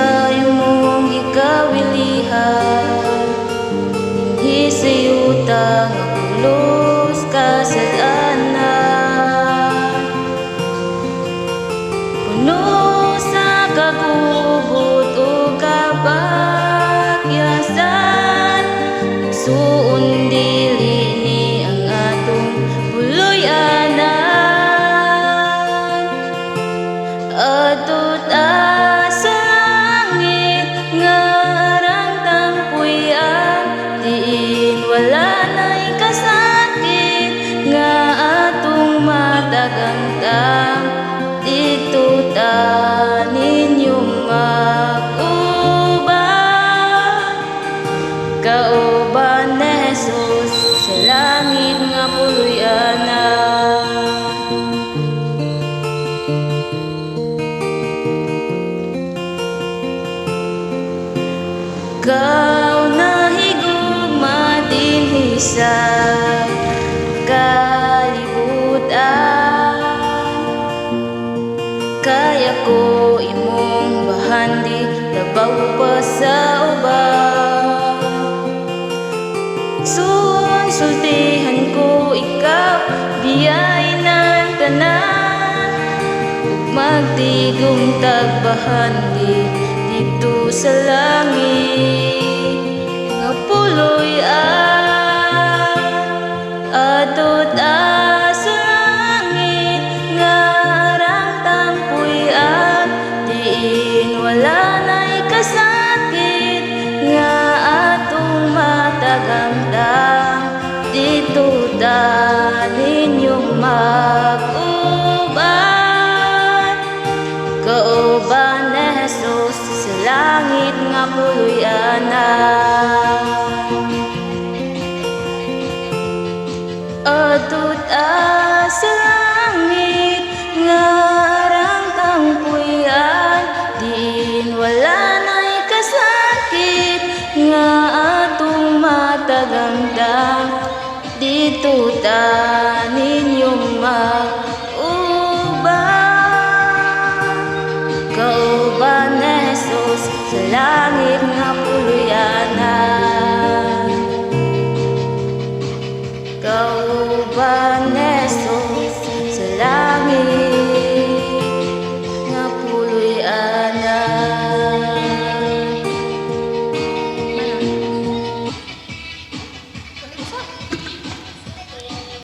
sa imong gikawilihan, dinhi sa yuta nga pulos kasalanan. Puno sa kagubot o kabakyasan, suon dili ni ang atong puloy-anan. Adto ta sa langit nga arang tampuyan, diin wala na'y kasakit nga atong matagangtang. Dito ta ninyong mag-uban, kauban ni Jesus sa langit nga puloy-anan. Ikaw na higugma dinhi sa kalibutan, kaya ko imong bahandi labaw pa sa uban. Sultihan ko ikaw, biyay ng tanan, ug magtigong tagbahandi dito sa langit nga puloy-an. Adto ta sa langit nga arang tampuyan, diin wala na'y kasakit nga atong matagamdam. Dito ta ninyong mag-uban, kauban ni Jesus sa langit nga puloy-anan. Adto ta